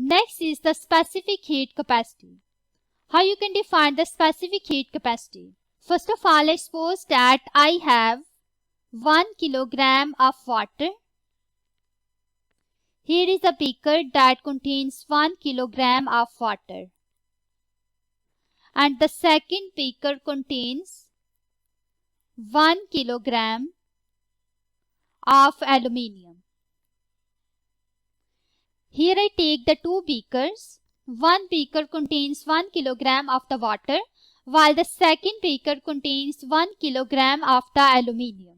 Next is the specific heat capacity. How you can define the specific heat capacity? First of all, let's suppose that I have 1 kilogram of water. Here is a beaker that contains 1 kilogram of water. And the second beaker contains 1 kilogram of aluminium. Here I take the two beakers. One beaker contains 1 kilogram of the water, while the second beaker contains 1 kilogram of the aluminium.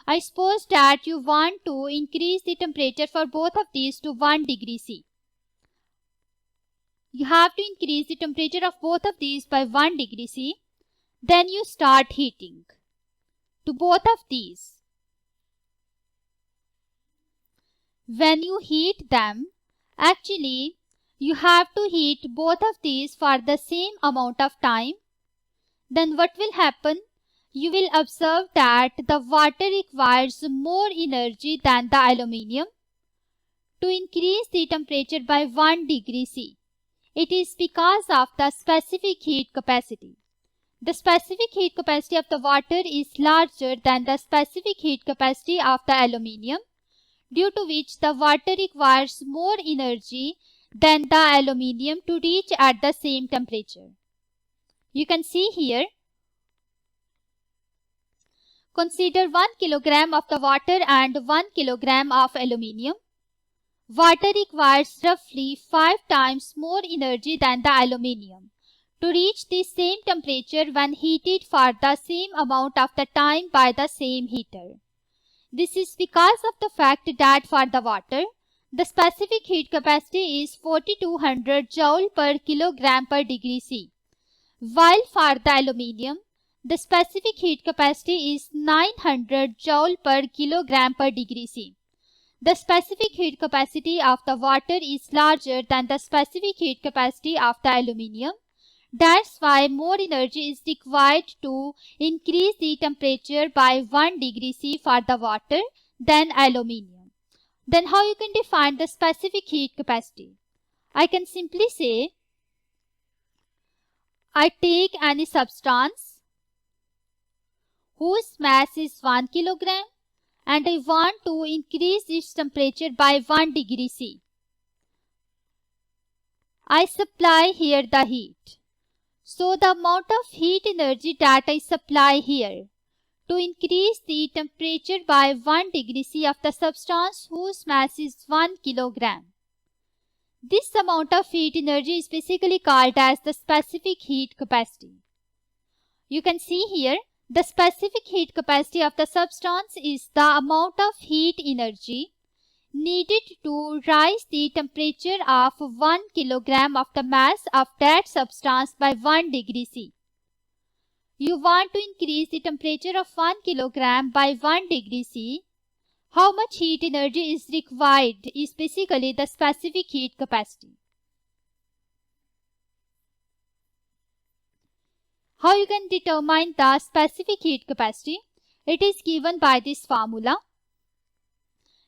I suppose that you want to increase the temperature for both of these to 1 degree C. You have to increase the temperature of both of these by 1 degree C. Then you start heating to both of these. When you heat them, actually, you have to heat both of these for the same amount of time. Then what will happen? You will observe that the water requires more energy than the aluminium to increase the temperature by 1 degree C. It is because of the specific heat capacity. The specific heat capacity of the water is larger than the specific heat capacity of the aluminium, due to which the water requires more energy than the aluminium to reach at the same temperature. You can see here. Consider 1 kilogram of the water and 1 kilogram of aluminium. Water requires roughly 5 times more energy than the aluminium to reach the same temperature when heated for the same amount of the time by the same heater. This is because of the fact that for the water, the specific heat capacity is 4200 joule per kilogram per degree C, while for the aluminium, the specific heat capacity is 900 joule per kilogram per degree C. The specific heat capacity of the water is larger than the specific heat capacity of the aluminium. That's why more energy is required to increase the temperature by 1 degree C for the water than aluminium. Then how you can define the specific heat capacity? I can simply say, I take any substance whose mass is 1 kilogram and I want to increase its temperature by 1 degree C. I supply here the heat. So the amount of heat energy that I supply here to increase the temperature by 1 degree C of the substance whose mass is 1 kilogram. This amount of heat energy is basically called as the specific heat capacity. You can see here, the specific heat capacity of the substance is the amount of heat energy needed to rise the temperature of 1 kilogram of the mass of that substance by 1 degree C. You want to increase the temperature of 1 kilogram by 1 degree C. How much heat energy is required is basically the specific heat capacity. How you can determine the specific heat capacity? It is given by this formula.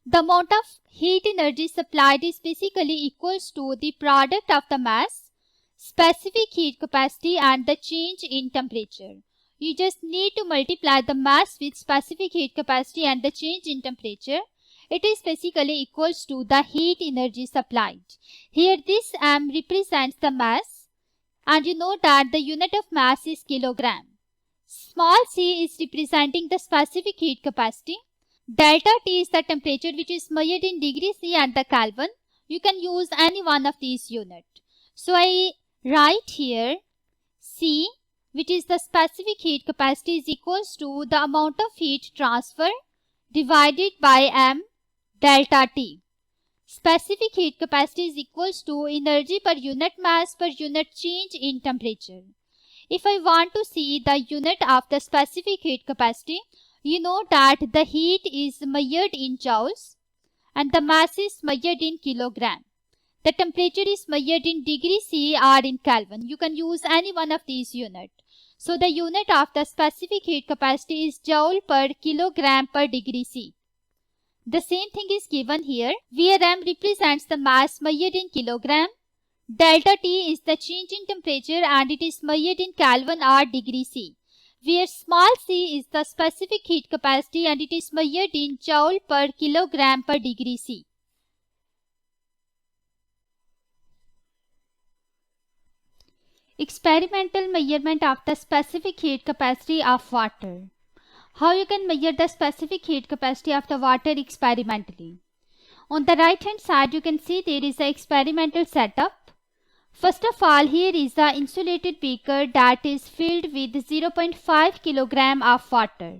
The amount of heat energy supplied is basically equals to the product of the mass, specific heat capacity and the change in temperature. You just need to multiply the mass with specific heat capacity and the change in temperature. It is basically equals to the heat energy supplied. Here this M represents the mass. And you know that the unit of mass is kilogram. Small c is representing the specific heat capacity. Delta T is the temperature which is measured in degree C and the Kelvin. You can use any one of these units. So I write here C, which is the specific heat capacity, is equals to the amount of heat transfer divided by M delta T. Specific heat capacity is equals to energy per unit mass per unit change in temperature. If I want to see the unit of the specific heat capacity, you know that the heat is measured in joules and the mass is measured in kilogram. The temperature is measured in degree C or in Kelvin. You can use any one of these units. So the unit of the specific heat capacity is joule per kilogram per degree C. The same thing is given here, where m represents the mass measured in kilogram, delta T is the change in temperature and it is measured in Kelvin or degree C, where small c is the specific heat capacity and it is measured in joule per kilogram per degree C. Experimental measurement of the specific heat capacity of water. How you can measure the specific heat capacity of the water experimentally? On the right hand side you can see there is an experimental setup. First of all, here is the insulated beaker that is filled with 0.5 kilogram of water.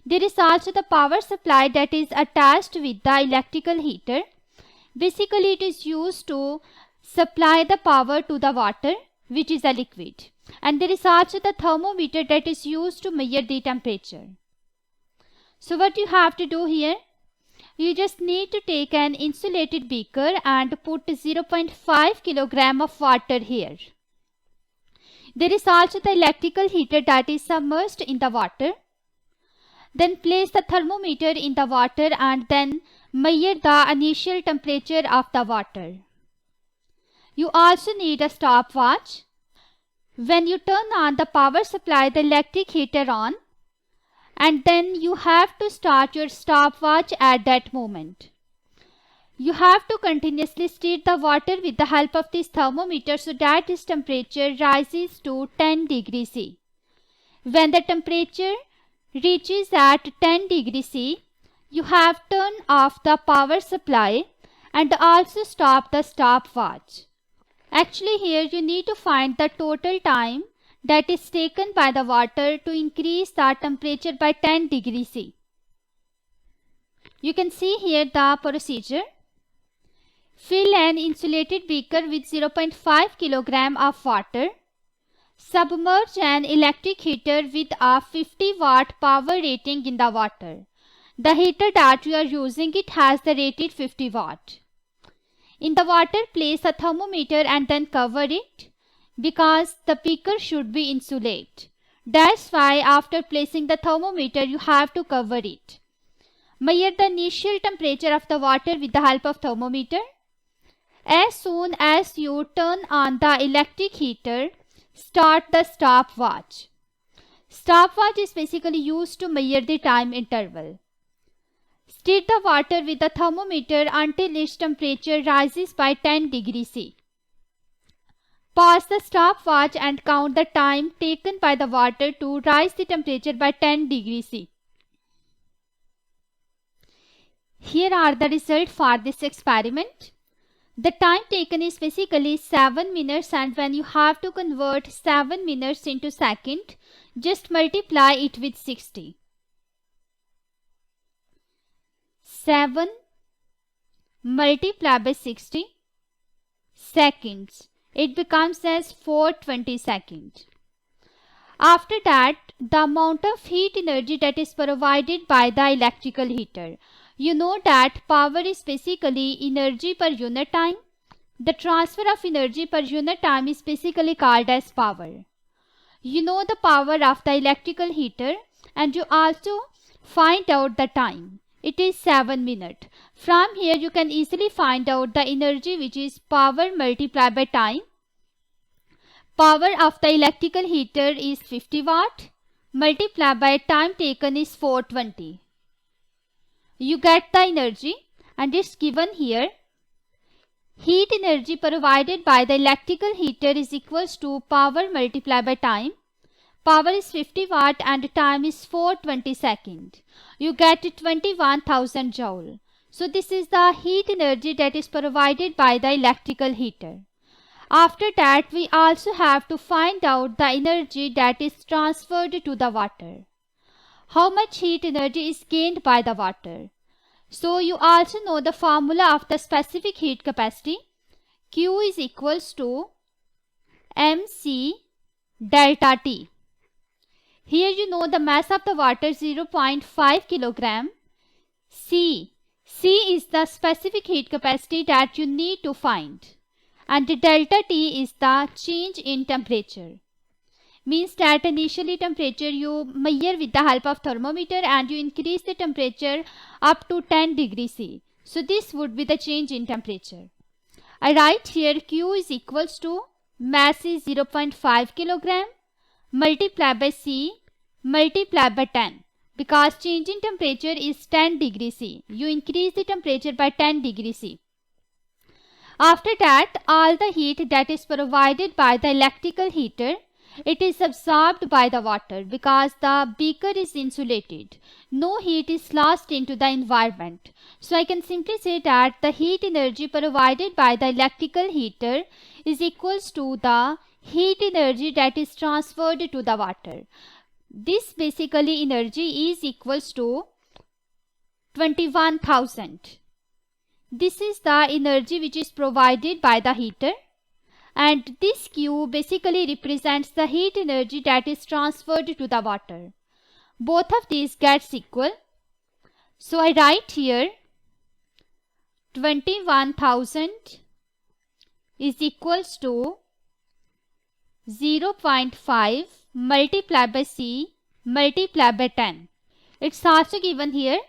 There is also the power supply that is attached with the electrical heater. Basically it is used to supply the power to the water, which is a liquid. And there is also the thermometer that is used to measure the temperature. So what you have to do here, you just need to take an insulated beaker and put 0.5 kilogram of water here. There is also the electrical heater that is submerged in the water. Then place the thermometer in the water and then measure the initial temperature of the water. You also need a stopwatch. When you turn on the power supply, the electric heater on, and then you have to start your stopwatch at that moment. You have to continuously stir the water with the help of this thermometer so that its temperature rises to 10 degrees C. When the temperature reaches at 10 degrees C, you have turned off the power supply and also stop the stopwatch. Actually here you need to find the total time that is taken by the water to increase the temperature by 10 degrees C. You can see here the procedure. Fill an insulated beaker with 0.5 kilogram of water. Submerge an electric heater with a 50 watt power rating in the water. The heater that you are using, it has the rated 50 watt. In the water, place a thermometer and then cover it because the beaker should be insulated. That's why after placing the thermometer, you have to cover it. Measure the initial temperature of the water with the help of thermometer. As soon as you turn on the electric heater, start the stopwatch. Stopwatch is basically used to measure the time interval. Stir the water with the thermometer until its temperature rises by 10 degrees C. Pause the stopwatch and count the time taken by the water to rise the temperature by 10 degrees C. Here are the results for this experiment. The time taken is basically 7 minutes, and when you have to convert 7 minutes into second, just multiply it with 60. 7 multiplied by 60 seconds. It becomes as 420 seconds. After that, the amount of heat energy that is provided by the electrical heater. You know that power is basically energy per unit time. The transfer of energy per unit time is basically called as power. You know the power of the electrical heater and you also find out the time. It is 7 minutes. From here you can easily find out the energy, which is power multiplied by time. Power of the electrical heater is 50 watt multiplied by time taken is 420. You get the energy and it's given here. Heat energy provided by the electrical heater is equals to power multiplied by time. Power is 50 watt and time is 420 seconds. You get 21,000 joule. So this is the heat energy that is provided by the electrical heater. After that, we also have to find out the energy that is transferred to the water. How much heat energy is gained by the water? So you also know the formula of the specific heat capacity. Q is equals to mc delta T. Here you know the mass of the water 0.5 kilogram. C is the specific heat capacity that you need to find. And the delta T is the change in temperature. means that initially temperature you measure with the help of thermometer and you increase the temperature up to 10 degrees C. So this would be the change in temperature. I write here Q is equals to mass is 0.5 kilogram multiplied by C multiplied by 10. Because change in temperature is 10 degrees C. You increase the temperature by 10 degrees C. After that, all the heat that is provided by the electrical heater, it is absorbed by the water because the beaker is insulated. No heat is lost into the environment. So I can simply say that the heat energy provided by the electrical heater is equals to the heat energy that is transferred to the water. This basically energy is equals to 21,000. This is the energy which is provided by the heater, and this Q basically represents the heat energy that is transferred to the water. Both of these gets equal. So I write here 21,000 is equals to 0.5 multiplied by C multiplied by 10. It's also given here.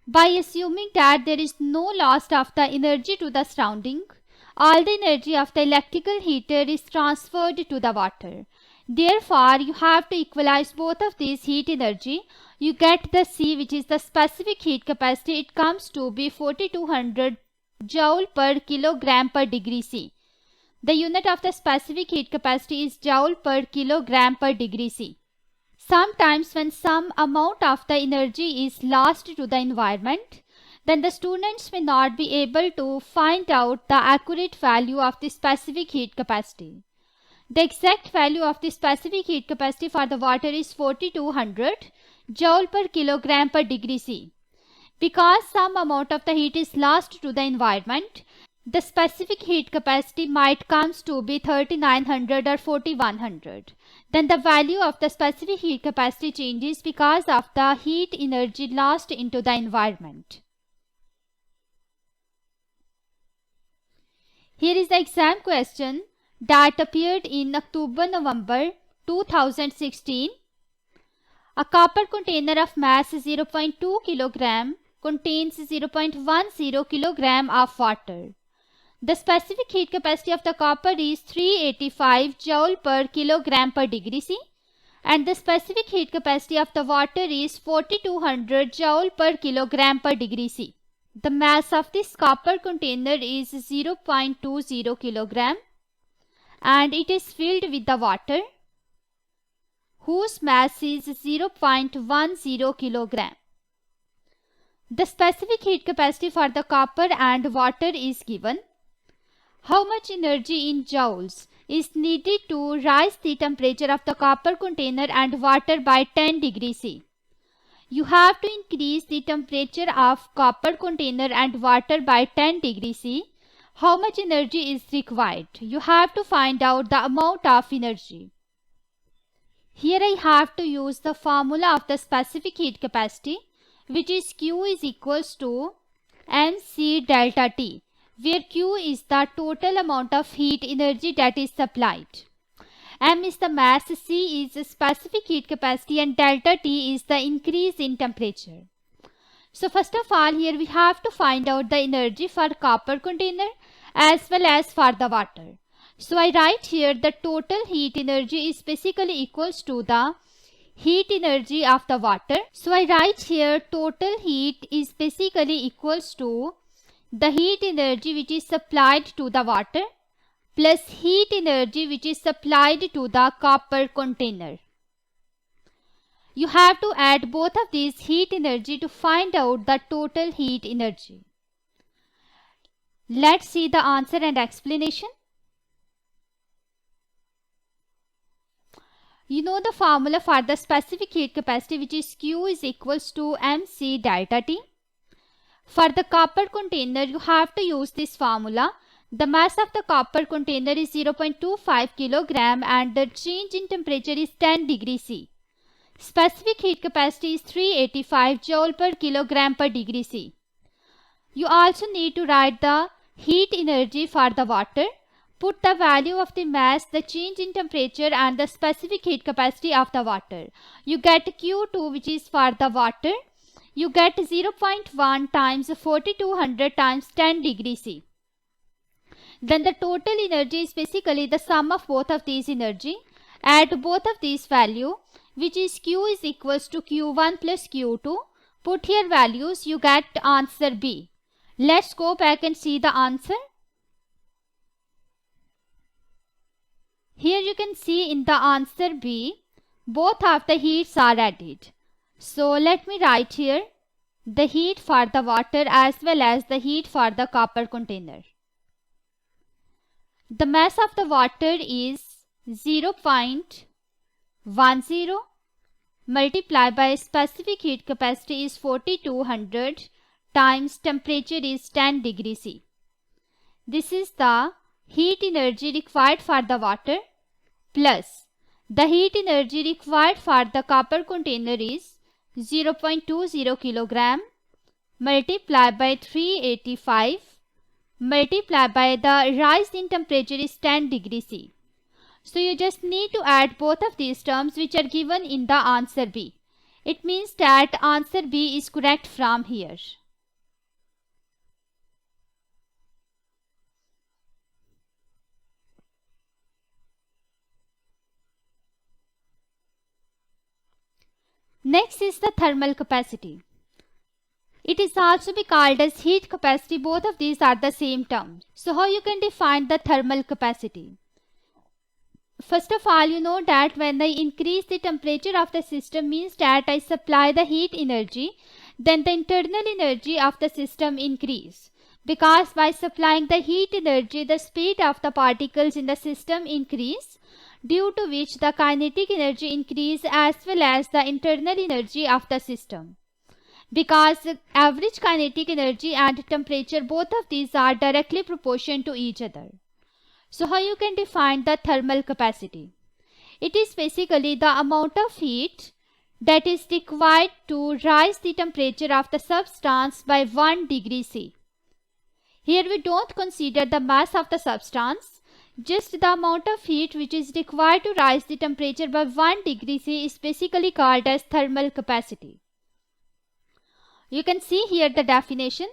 By assuming that there is no loss of the energy to the surrounding, all the energy of the electrical heater is transferred to the water. Therefore, you have to equalize both of these heat energy. You get the C, which is the specific heat capacity. It comes to be 4200 joule per kilogram per degree C. The unit of the specific heat capacity is joule per kilogram per degree C. Sometimes when some amount of the energy is lost to the environment, then the students may not be able to find out the accurate value of the specific heat capacity. The exact value of the specific heat capacity for the water is 4200 joule per kilogram per degree C. Because some amount of the heat is lost to the environment, the specific heat capacity might comes to be 3900 or 4100. Then the value of the specific heat capacity changes because of the heat energy lost into the environment. Here is the exam question that appeared in October-November 2016. A copper container of mass 0.2 kilogram contains 0.10 kilogram of water. The specific heat capacity of the copper is 385 joule per kilogram per degree C, and the specific heat capacity of the water is 4200 joule per kilogram per degree C. The mass of this copper container is 0.20 kilogram and it is filled with the water whose mass is 0.10 kilogram. The specific heat capacity for the copper and water is given. How much energy in joules is needed to rise the temperature of the copper container and water by 10 degrees C? You have to increase the temperature of copper container and water by 10 degrees C. How much energy is required? You have to find out the amount of energy. Here I have to use the formula of the specific heat capacity, which is Q is equals to mc delta T, where Q is the total amount of heat energy that is supplied. M is the mass, C is the specific heat capacity, and delta T is the increase in temperature. So first of all, here we have to find out the energy for copper container as well as for the water. So I write here the total heat energy is basically equals to the heat energy of the water. So I write here total heat is basically equals to the heat energy which is supplied to the water plus heat energy which is supplied to the copper container. You have to add both of these heat energy to find out the total heat energy. Let's see the answer and explanation. You know the formula for the specific heat capacity, which is Q is equals to mc delta T. For the copper container, you have to use this formula. The mass of the copper container is 0.25 kilogram and the change in temperature is 10 degrees C. Specific heat capacity is 385 joule per kilogram per degree C. You also need to write the heat energy for the water. Put the value of the mass, the change in temperature and the specific heat capacity of the water. You get Q2, which is for the water. You get 0.1 times 4200 times 10 degrees C. Then the total energy is basically the sum of both of these energy. Add both of these value, which is Q is equals to Q1 plus Q2. Put here values, you get answer B. Let's go back and see the answer. Here you can see in the answer B, both of the heats are added. So let me write here the heat for the water as well as the heat for the copper container. The mass of the water is 0.10 multiplied by specific heat capacity is 4200 times temperature is 10 degrees C. This is the heat energy required for the water plus the heat energy required for the copper container is 0.20 kilogram multiplied by 385 multiplied by the rise in temperature is 10 degrees C. So you just need to add both of these terms which are given in the answer B. It means that answer B is correct from here. Next is the thermal capacity. It is also be called as heat capacity. Both of these are the same term. So how you can define the thermal capacity? First of all, you know that when I increase the temperature of the system means that I supply the heat energy, then the internal energy of the system increase. Because by supplying the heat energy, the speed of the particles in the system increase, due to which the kinetic energy increase as well as the internal energy of the system. Because average kinetic energy and temperature, both of these are directly proportional to each other. So how you can define the thermal capacity? It is basically the amount of heat that is required to rise the temperature of the substance by 1 degree C. Here we don't consider the mass of the substance, just the amount of heat which is required to rise the temperature by 1 degree C is basically called as thermal capacity. You can see here the definition.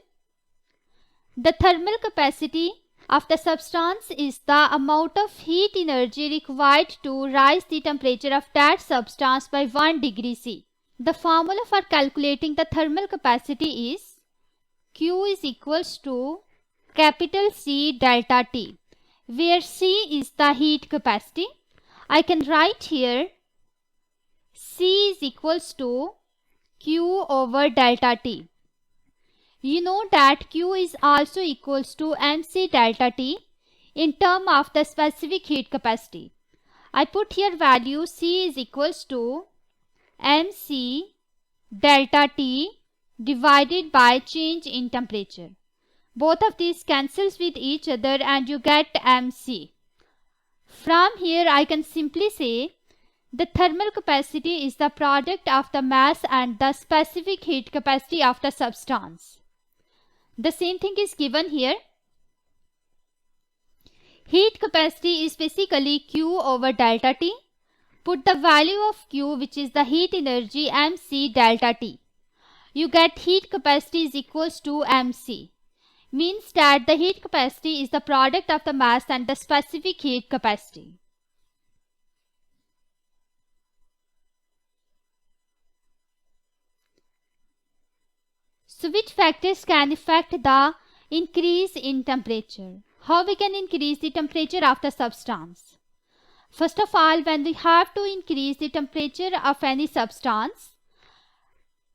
The thermal capacity of the substance is the amount of heat energy required to rise the temperature of that substance by 1 degree C. The formula for calculating the thermal capacity is Q is equals to capital C delta T, where C is the heat capacity. I can write here C is equals to Q over delta T. You know that Q is also equals to mc delta T in term of the specific heat capacity. I put here value C is equals to mc delta T divided by change in temperature. Both of these cancels with each other and you get mc. From here I can simply say the thermal capacity is the product of the mass and the specific heat capacity of the substance. The same thing is given here. Heat capacity is basically Q over delta T. Put the value of Q, which is the heat energy, mc delta T. You get heat capacity is equals to mc. Means that the heat capacity is the product of the mass and the specific heat capacity. So which factors can affect the increase in temperature? How we can increase the temperature of the substance? First of all, when we have to increase the temperature of any substance,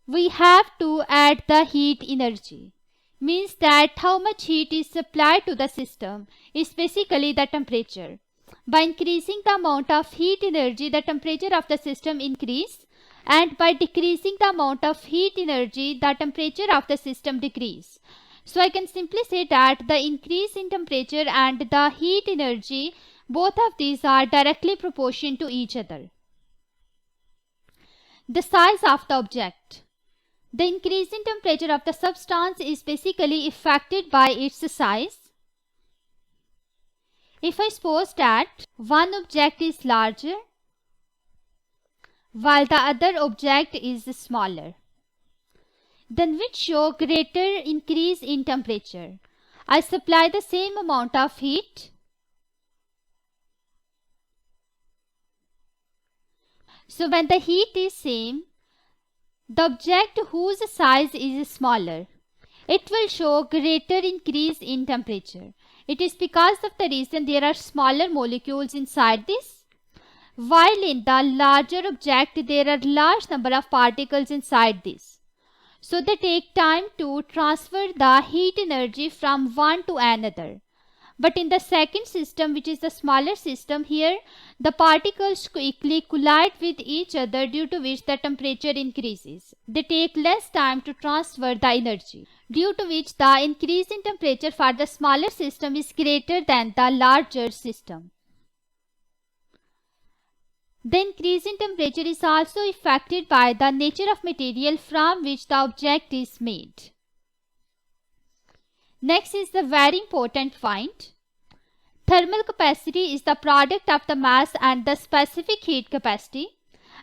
we have to add the heat energy. Means that how much heat is supplied to the system is basically the temperature. By increasing the amount of heat energy, the temperature of the system increase, and by decreasing the amount of heat energy, the temperature of the system decrease. So I can simply say that the increase in temperature and the heat energy, both of these are directly proportional to each other. The size of the object. The increase in temperature of the substance is basically affected by its size. If I suppose that one object is larger while the other object is smaller, then which show greater increase in temperature? I supply the same amount of heat. So when the heat is same, the object whose size is smaller, it will show greater increase in temperature. It is because of the reason there are smaller molecules inside this, while in the larger object there are large number of particles inside this. So they take time to transfer the heat energy from one to another. But in the second system, which is the smaller system, here the particles quickly collide with each other, due to which the temperature increases. They take less time to transfer the energy, due to which the increase in temperature for the smaller system is greater than the larger system. The increase in temperature is also affected by the nature of material from which the object is made. Next is the very important point. Thermal capacity is the product of the mass and the specific heat capacity,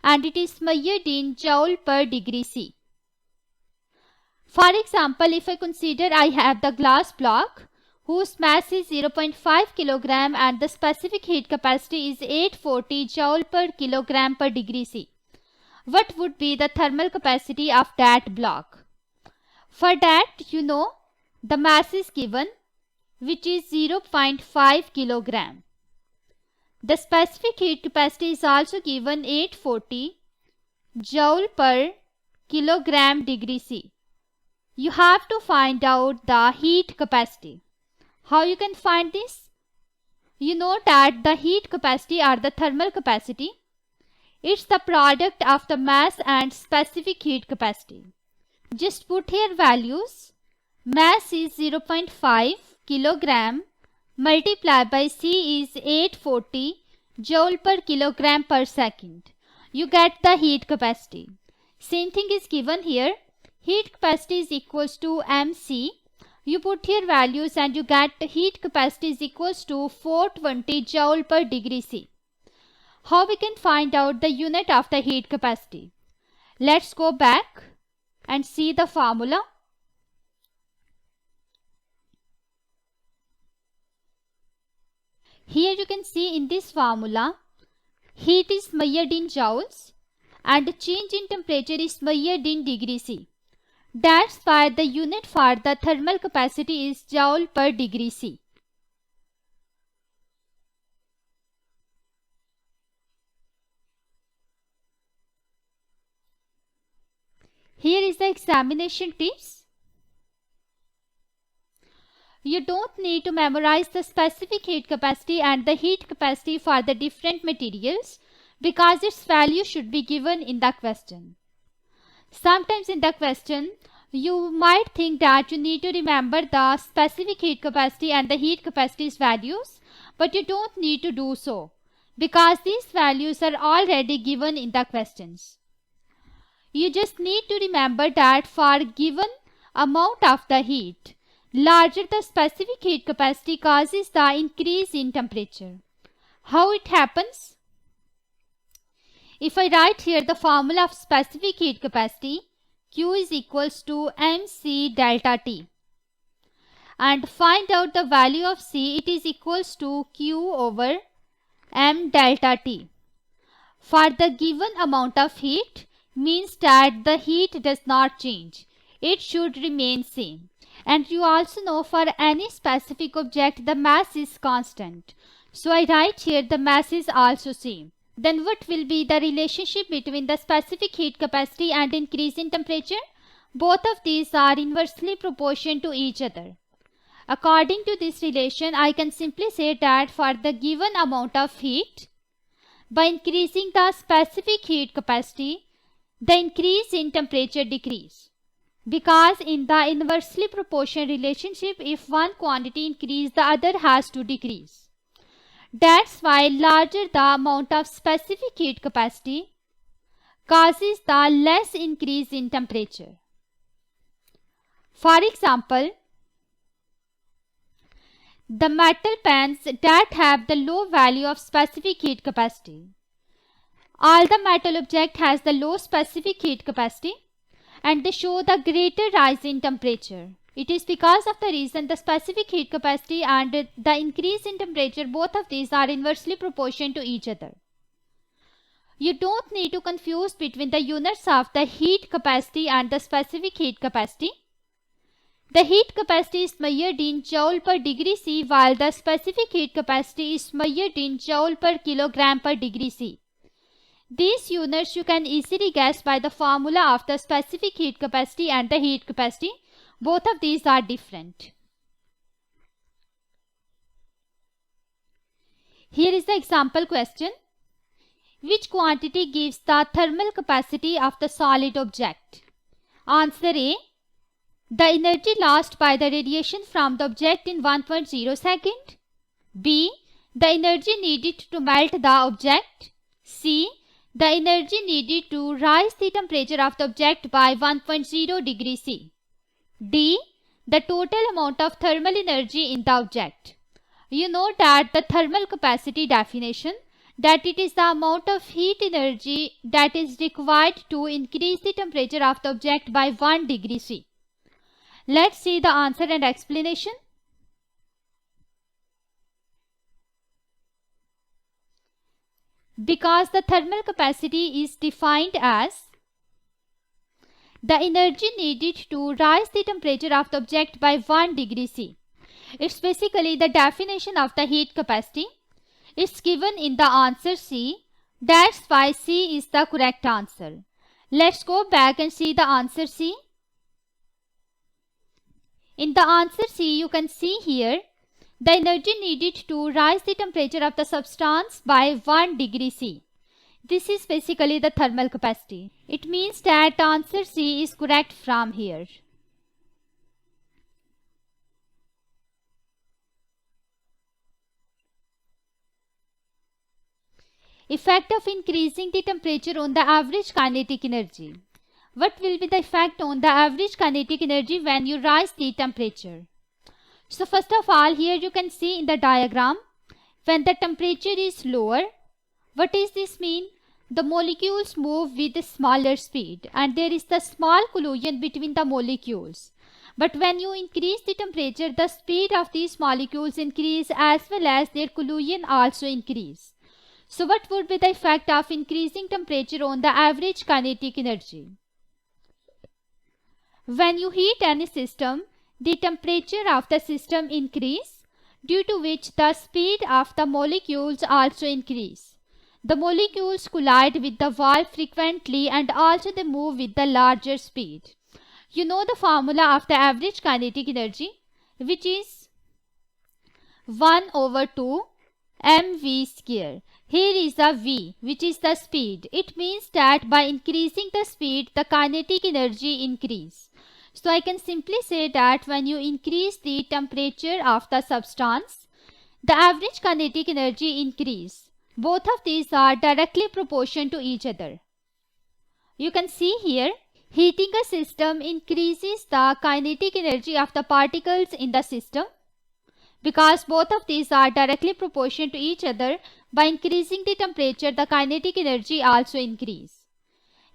and it is measured in joule per degree C. For example, if I consider I have the glass block whose mass is 0.5 kg and the specific heat capacity is 840 joule per kilogram per degree C. What would be the thermal capacity of that block? For that, the mass is given, which is 0.5 kg. The specific heat capacity is also given 840 joule per kilogram degree C. You have to find out the heat capacity. How you can find this? You know that the heat capacity or the thermal capacity, it's the product of the mass and specific heat capacity. Just put here values. Mass is 0.5 kilogram multiplied by C is 840 joule per kilogram per second. You get the heat capacity. Same thing is given here. Heat capacity is equals to mc. You put here values and you get heat capacity is equals to 420 joule per degree C. How we can find out the unit of the heat capacity? Let's go back and see the formula. Here you can see in this formula, heat is measured in joules and change in temperature is measured in degree C. That's why the unit for the thermal capacity is joule per degree C. Here is the examination tips. You don't need to memorize the specific heat capacity and the heat capacity for the different materials, because its value should be given in the question. Sometimes in the question, you might think that you need to remember the specific heat capacity and the heat capacity's values, but you don't need to do so, because these values are already given in the questions. You just need to remember that for given amount of the heat, larger the specific heat capacity causes the increase in temperature. How it happens? If I write here the formula of specific heat capacity, Q is equals to mc delta T, and find out the value of C, it is equals to Q over m delta T. For the given amount of heat means that the heat does not change, it should remain same. And you also know for any specific object the mass is constant, so I write here the mass is also same. Then what will be the relationship between the specific heat capacity and increase in temperature? Both of these are inversely proportional to each other. According to this relation, I can simply say that for the given amount of heat, by increasing the specific heat capacity, the increase in temperature decrease. Because in the inversely proportional relationship, if one quantity increase, the other has to decrease. That's why larger the amount of specific heat capacity causes the less increase in temperature. For example, the metal pans that have the low value of specific heat capacity. All the metal object has the low specific heat capacity and they show the greater rise in temperature. It is because of the reason the specific heat capacity and the increase in temperature, both of these are inversely proportional to each other. You don't need to confuse between the units of the heat capacity and the specific heat capacity. The heat capacity is measured in joule per degree C, while the specific heat capacity is measured in joule per kilogram per degree C. These units you can easily guess by the formula of the specific heat capacity and the heat capacity. Both of these are different. Here is the example question. Which quantity gives the thermal capacity of the solid object? Answer A. The energy lost by the radiation from the object in 1.0 second. B. The energy needed to melt the object. C. The energy needed to rise the temperature of the object by 1.0 degrees C. D. The total amount of thermal energy in the object. You know that the thermal capacity definition, that it is the amount of heat energy that is required to increase the temperature of the object by 1 degree C. Let's see the answer and explanation. Because the thermal capacity is defined as the energy needed to rise the temperature of the object by 1 degree C. It's basically the definition of the heat capacity. It's given in the answer C. That's why C is the correct answer. Let's go back and see the answer C. In the answer C, you can see here the energy needed to rise the temperature of the substance by 1 degree C. This is basically the thermal capacity. It means that answer C is correct from here. Effect of increasing the temperature on the average kinetic energy. What will be the effect on the average kinetic energy when you rise the temperature? So first of all, here you can see in the diagram, when the temperature is lower, what does this mean? The molecules move with a smaller speed and there is the small collision between the molecules. But when you increase the temperature, the speed of these molecules increase as well as their collision also increase. So what would be the effect of increasing temperature on the average kinetic energy? When you heat any system, the temperature of the system increase, due to which the speed of the molecules also increase. The molecules collide with the wall frequently and also they move with the larger speed. You know the formula of the average kinetic energy, which is 1 over 2 mv square. Here is the v, which is the speed. It means that by increasing the speed, the kinetic energy increase. So I can simply say that when you increase the temperature of the substance, the average kinetic energy increase. Both of these are directly proportional to each other. You can see here, heating a system increases the kinetic energy of the particles in the system. Because both of these are directly proportional to each other, by increasing the temperature, the kinetic energy also increase.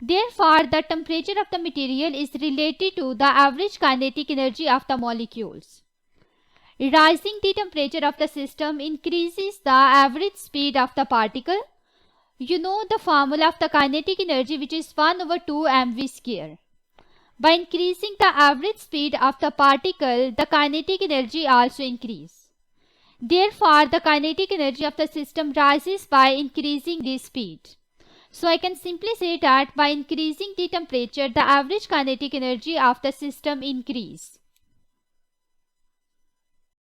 Therefore, the temperature of the material is related to the average kinetic energy of the molecules. Rising the temperature of the system increases the average speed of the particle. You know the formula of the kinetic energy, which is 1 over 2 mv square. By increasing the average speed of the particle, the kinetic energy also increases. Therefore, the kinetic energy of the system rises by increasing the speed. So I can simply say that by increasing the temperature, the average kinetic energy of the system increase.